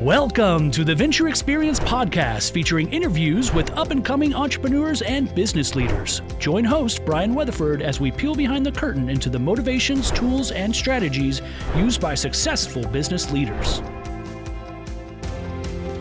Welcome to the Venture Xperience podcast, featuring interviews with up-and-coming entrepreneurs and business leaders. Join host Brian Weatherford as we peel behind the curtain into the motivations, tools, and strategies used by successful business leaders.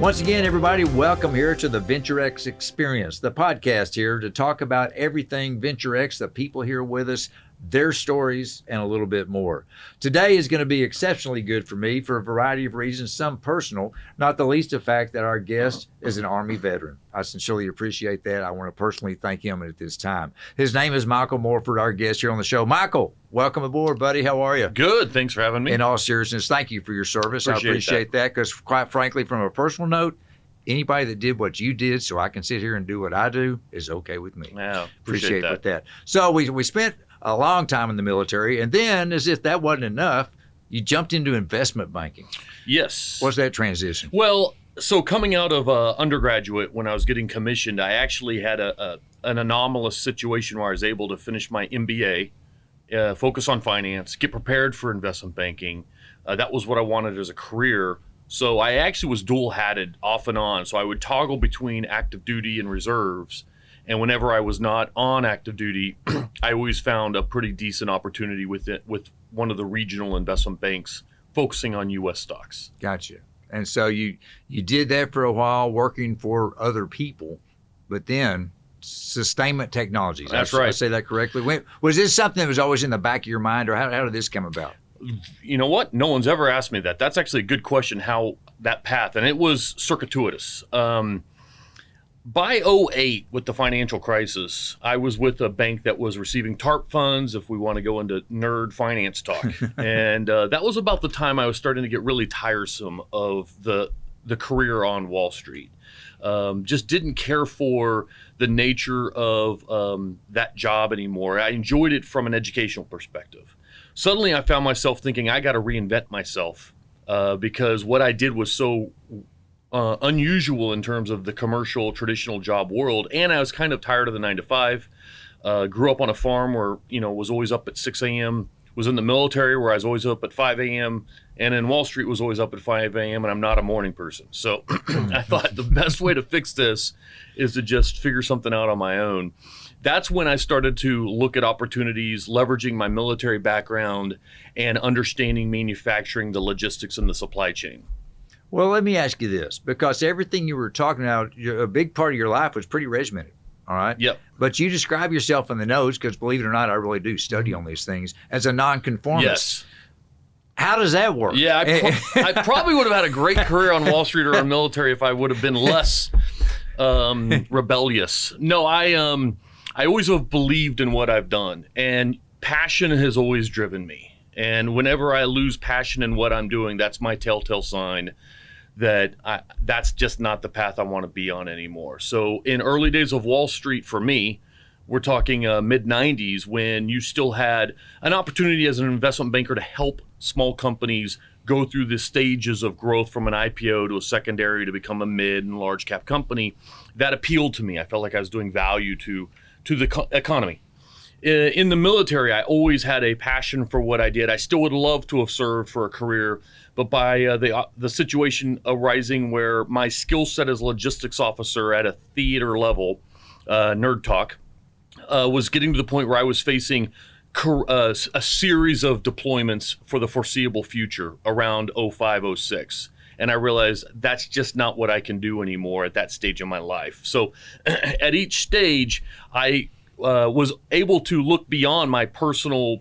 Once again, everybody, welcome here to the Venture Xperience, the podcast here to talk about everything Venture X, the people here with us, their stories, and a little bit more. Today is going to be exceptionally good for me for a variety of reasons, some personal, not the least of fact that our guest is an Army veteran. I sincerely appreciate that. I want to personally thank him at this time. His name is Michael Morford, our guest here on the show. Michael, welcome aboard, buddy. How are you? Good. Thanks for having me. In all seriousness, thank you for your service. I appreciate that because, quite frankly, from a personal note, anybody that did what you did so I can sit here and do what I do is okay with me. Yeah, appreciate that. So we spent a long time in the military, and then, as if that wasn't enough, you jumped into investment banking. Yes. What's that transition? Well, so coming out of undergraduate, when I was getting commissioned, I actually had an anomalous situation where I was able to finish my MBA, focus on finance, get prepared for investment banking. That was what I wanted as a career. So I actually was dual-hatted off and on. So I would toggle between active duty and reserves. And whenever I was not on active duty, I always found a pretty decent opportunity with one of the regional investment banks focusing on U.S. stocks. Gotcha. And so you did that for a while working for other people, but then Sustainment Technologies. That's right. I say that correctly? Was this something that was always in the back of your mind, or how did this come about? You know what? No one's ever asked me that. That's actually a good question, how that path, and it was circuitous. By 2008, with the financial crisis, I was with a bank that was receiving TARP funds, if we want to go into nerd finance talk. And that was about the time I was starting to get really tiresome of the career on Wall Street. Just didn't care for the nature of that job anymore. I enjoyed it from an educational perspective. Suddenly, I found myself thinking, I got to reinvent myself because what I did was so unusual in terms of the commercial traditional job world, and I was kind of tired of the 9-to-5. Grew up on a farm where was always up at 6 a.m. Was in the military where I was always up at 5 a.m. and in Wall Street was always up at 5 a.m. and I'm not a morning person. So I thought the best way to fix this is to just figure something out on my own. That's when I started to look at opportunities, leveraging my military background and understanding manufacturing, the logistics, and the supply chain. Well, let me ask you this, because everything you were talking about, a big part of your life was pretty regimented, all right? Yep. But you describe yourself in the notes, because believe it or not, I really do study on these things, as a nonconformist. Yes. How does that work? Yeah, I probably would have had a great career on Wall Street or in the military if I would have been less rebellious. No, I always have believed in what I've done, and passion has always driven me. And whenever I lose passion in what I'm doing, that's my telltale sign that that's just not the path I want to be on anymore. So in early days of Wall Street for me, we're talking mid-90s, when you still had an opportunity as an investment banker to help small companies go through the stages of growth from an IPO to a secondary to become a mid and large cap company. That appealed to me. I felt like I was doing value to the economy. In the military, I always had a passion for what I did. I still would love to have served for a career, but by the situation arising where my skill set as a logistics officer at a theater level, nerd talk, was getting to the point where I was facing a series of deployments for the foreseeable future around 05, 06. And I realized that's just not what I can do anymore at that stage of my life. So at each stage, I was able to look beyond my personal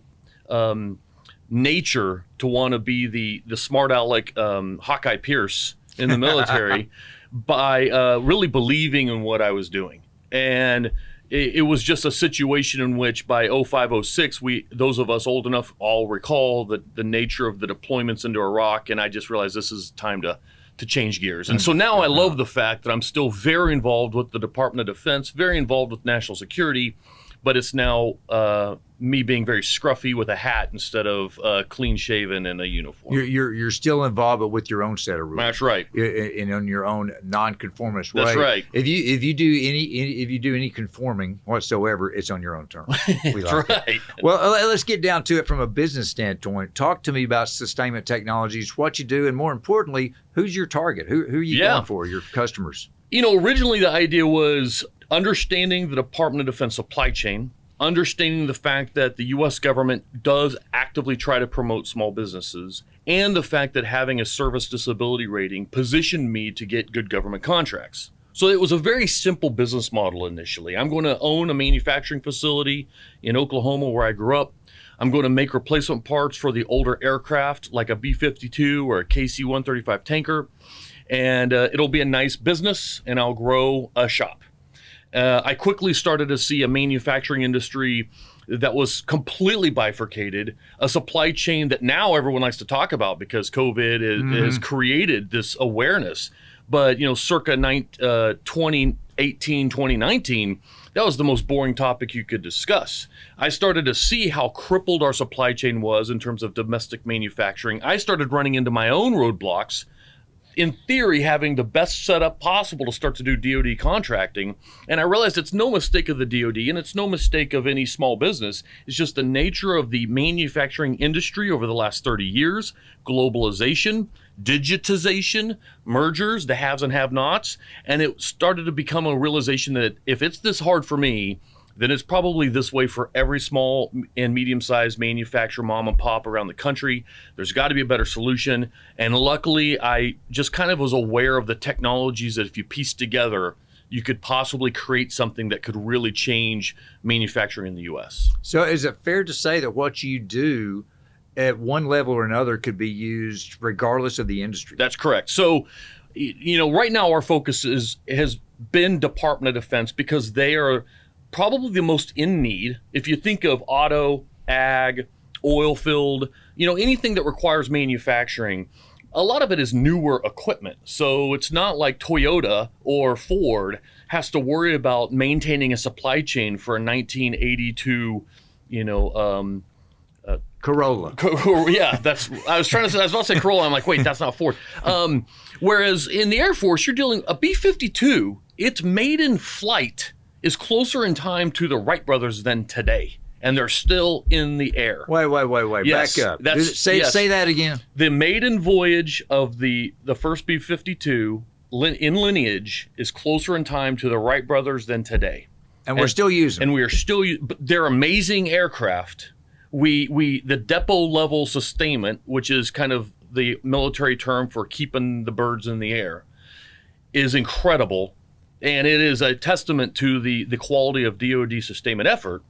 nature to want to be the smart aleck Hawkeye Pierce in the military by really believing in what I was doing. And it was just a situation in which by 05, 06, those of us old enough all recall the nature of the deployments into Iraq, and I just realized this is time to change gears. And so now I love the fact that I'm still very involved with the Department of Defense, very involved with national security, but it's now me being very scruffy with a hat instead of clean shaven and a uniform. You're still involved, but with your own set of rules. That's right. And on your own non-conformist way. That's right. If you do any conforming whatsoever, it's on your own terms. We That's like right. it. Well, let's get down to it from a business standpoint. Talk to me about Sustainment Technologies, what you do, and more importantly, who's your target? Who are you going for? Your customers? Originally the idea was understanding the Department of Defense supply chain, understanding the fact that the U.S. government does actively try to promote small businesses, and the fact that having a service disability rating positioned me to get good government contracts. So it was a very simple business model initially. I'm going to own a manufacturing facility in Oklahoma where I grew up. I'm going to make replacement parts for the older aircraft like a B-52 or a KC-135 tanker, and it'll be a nice business, and I'll grow a shop. I quickly started to see a manufacturing industry that was completely bifurcated, a supply chain that now everyone likes to talk about because COVID has created this awareness. But, circa 2018, 2019, that was the most boring topic you could discuss. I started to see how crippled our supply chain was in terms of domestic manufacturing. I started running into my own roadblocks, in theory, having the best setup possible to start to do DoD contracting. And I realized it's no mistake of the DoD, and it's no mistake of any small business. It's just the nature of the manufacturing industry over the last 30 years, globalization, digitization, mergers, the haves and have-nots. And it started to become a realization that if it's this hard for me, then it's probably this way for every small and medium-sized manufacturer, mom and pop around the country. There's got to be a better solution. And luckily, I just kind of was aware of the technologies that if you piece together, you could possibly create something that could really change manufacturing in the U.S. So is it fair to say that what you do at one level or another could be used regardless of the industry? That's correct. So, right now our focus has been Department of Defense because they are probably the most in need. If you think of auto, ag, oil field, anything that requires manufacturing, a lot of it is newer equipment. So it's not like Toyota or Ford has to worry about maintaining a supply chain for a 1982, Corolla. Yeah, I was about to say Corolla. I'm like, wait, that's not Ford. Whereas in the Air Force, you're dealing a B-52, its maiden flight is closer in time to the Wright brothers than today. And they're still in the air. Wait. Yes, Back up. Say that again. The maiden voyage of the first B-52 in lineage is closer in time to the Wright brothers than today. And we're still using them. And we are still but they're amazing aircraft. The depot level sustainment, which is kind of the military term for keeping the birds in the air, is incredible. And it is a testament to the quality of DoD sustainment effort.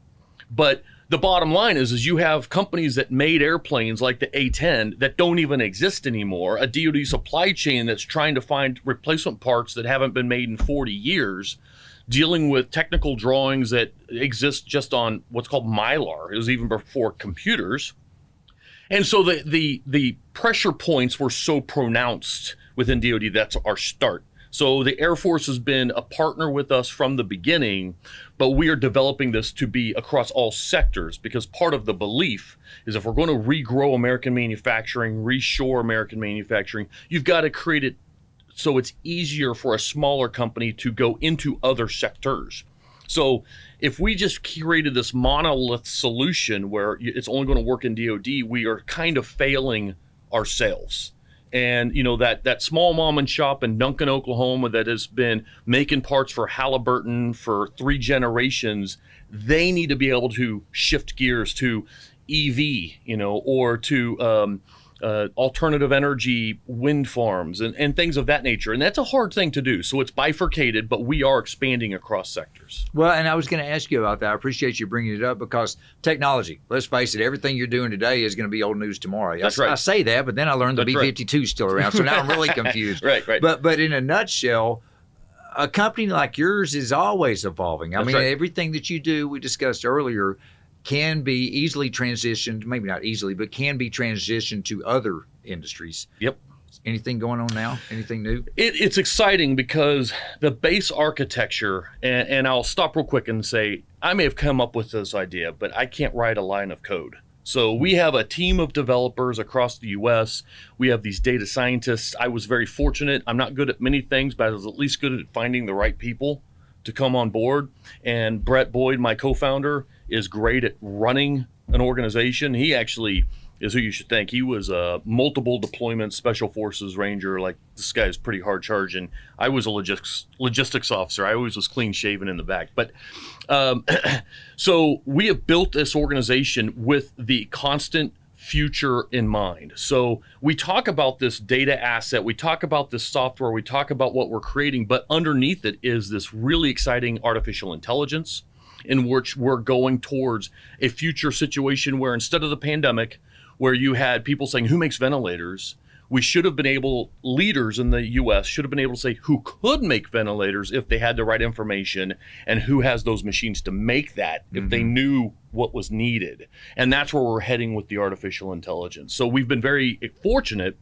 But the bottom line is you have companies that made airplanes like the A-10 that don't even exist anymore, a DoD supply chain that's trying to find replacement parts that haven't been made in 40 years, dealing with technical drawings that exist just on what's called Mylar. It was even before computers. And so the pressure points were so pronounced within DoD. That's our start. So the Air Force has been a partner with us from the beginning, but we are developing this to be across all sectors because part of the belief is if we're going to regrow American manufacturing, reshore American manufacturing, you've got to create it so it's easier for a smaller company to go into other sectors. So if we just created this monolith solution where it's only going to work in DoD, we are kind of failing ourselves. And that small mom and shop in Duncan, Oklahoma that has been making parts for Halliburton for 3 generations, they need to be able to shift gears to EV, or to alternative energy wind farms and things of that nature. And that's a hard thing to do. So it's bifurcated, but we are expanding across sectors. Well, and I was going to ask you about that. I appreciate you bringing it up because technology, let's face it, everything you're doing today is going to be old news tomorrow. That's right. I say that, but then I learned the B-52 is still around. So now I'm really confused. Right. But in a nutshell, a company like yours is always evolving. I mean, everything that you do, we discussed earlier, can be easily transitioned, maybe not easily, but can be transitioned to other industries. Yep. Anything going on now? Anything new? It's exciting because the base architecture, and I'll stop real quick and say, I may have come up with this idea, but I can't write a line of code. So we have a team of developers across the U.S. We have these data scientists. I was very fortunate. I'm not good at many things, but I was at least good at finding the right people to come on board. And Brett Boyd, my co-founder, is great at running an organization. He actually is who you should think. He was a multiple deployment special forces ranger. Like, this guy is pretty hard charging. I was a logistics officer. I always was clean shaven in the back. But so we have built this organization with the constant future in mind. So we talk about this data asset, we talk about this software, we talk about what we're creating, but underneath it is this really exciting artificial intelligence in which we're going towards a future situation where instead of the pandemic, where you had people saying, who makes ventilators? We should have been able, leaders in the US should have been able to say who could make ventilators if they had the right information, and who has those machines to make that if they knew what was needed. And that's where we're heading with the artificial intelligence. So we've been very fortunate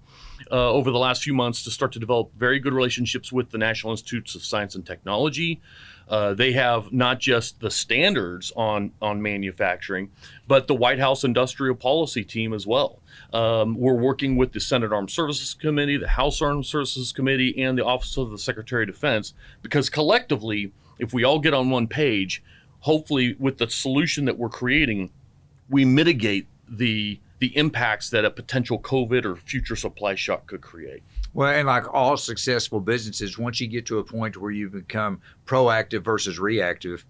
over the last few months to start to develop very good relationships with the National Institutes of Science and Technology. They have not just the standards on manufacturing, but the White House Industrial Policy team as well. We're working with the Senate Armed Services Committee, the House Armed Services Committee, and the Office of the Secretary of Defense, because collectively, if we all get on one page, hopefully with the solution that we're creating, we mitigate the impacts that a potential COVID or future supply shock could create. Well, and like all successful businesses, once you get to a point where you become proactive versus reactive,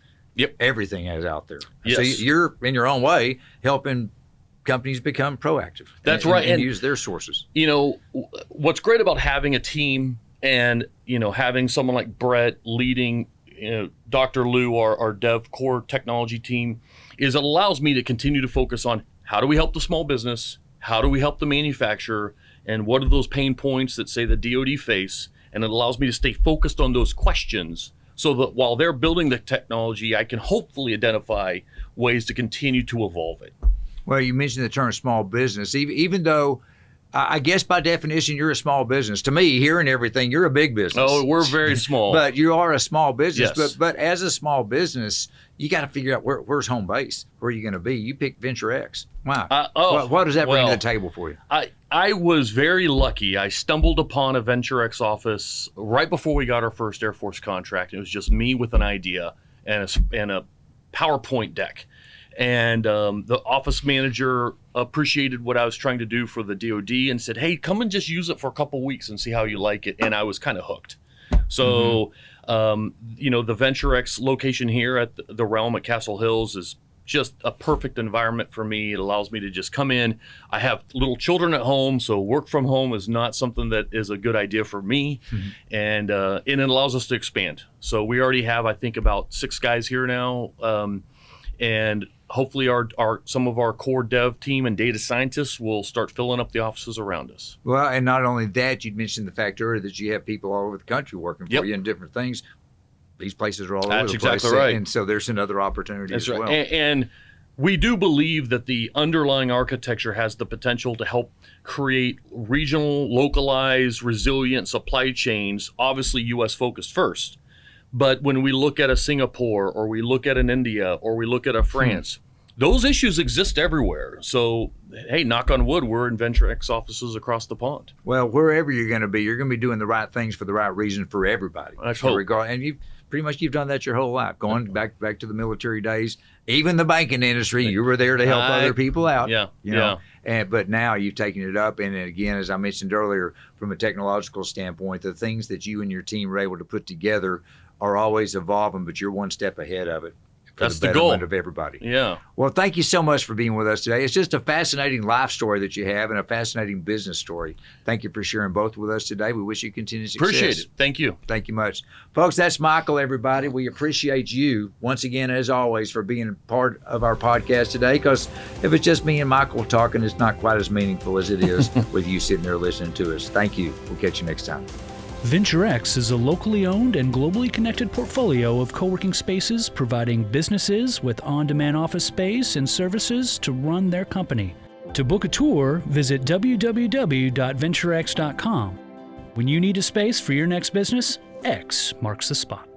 everything is out there. Yes. So you're, in your own way, helping companies become proactive. That's right. And use their sources. You know, what's great about having a team and, you know, having someone like Brett leading, you know, Dr. Lou, our dev core technology team, is it allows me to continue to focus on how do we help the small business? How do we help the manufacturer? And what are those pain points that, say, the DoD face? And it allows me to stay focused on those questions so that while they're building the technology, I can hopefully identify ways to continue to evolve it. Well, you mentioned the term small business, even though I guess by definition, you're a small business. To me, hearing everything, you're a big business. Oh, we're very small. But you are a small business. Yes. But as a small business, you got to figure out where's home base. Where are you going to be? You picked Venture X. Wow. What does that bring to the table for you? I was very lucky. I stumbled upon a Venture X office right before we got our first Air Force contract. It was just me with an idea and a PowerPoint deck. And the office manager appreciated what I was trying to do for the DoD and said, hey, come and just use it for a couple weeks and see how you like it. And I was kind of hooked. So, you know, the Venture X location here at the Realm at Castle Hills is just a perfect environment for me. It allows me to just come in. I have little children at home, so work from home is not something that is a good idea for me. And it allows us to expand. So we already have, I think, about 6 guys here now. And hopefully our some of our core dev team and data scientists will start filling up the offices around us. Well, and not only that, you'd mentioned the fact earlier that you have people all over the country working for you in different things. These places are all over the place. That's exactly right. And so there's another opportunity as well. And we do believe that the underlying architecture has the potential to help create regional, localized, resilient supply chains, obviously U.S. focused first. But when we look at a Singapore, or we look at an India, or we look at a France, those issues exist everywhere. So, hey, knock on wood, we're in Venture X offices across the pond. Well, wherever you're going to be doing the right things for the right reason for everybody. Let's hope. And you've done that your whole life, going back to the military days. Even the banking industry, you were there to help other people out. You know? But now you've taken it up. And again, as I mentioned earlier, from a technological standpoint, the things that you and your team were able to put together are always evolving, but you're one step ahead of it. That's the the goal of everybody. Yeah. Well, thank you so much for being with us today. It's just a fascinating life story that you have and a fascinating business story. Thank you for sharing both with us today. We wish you continued success. Appreciate it. Thank you. Thank you much. Folks, that's Michael, everybody. We appreciate you once again, as always, for being part of our podcast today, because if it's just me and Michael talking, it's not quite as meaningful as it is with you sitting there listening to us. Thank you. We'll catch you next time. Venture X is a locally owned and globally connected portfolio of co-working spaces providing businesses with on-demand office space and services to run their company. To book a tour, visit www.venturex.com. When you need a space for your next business, X marks the spot.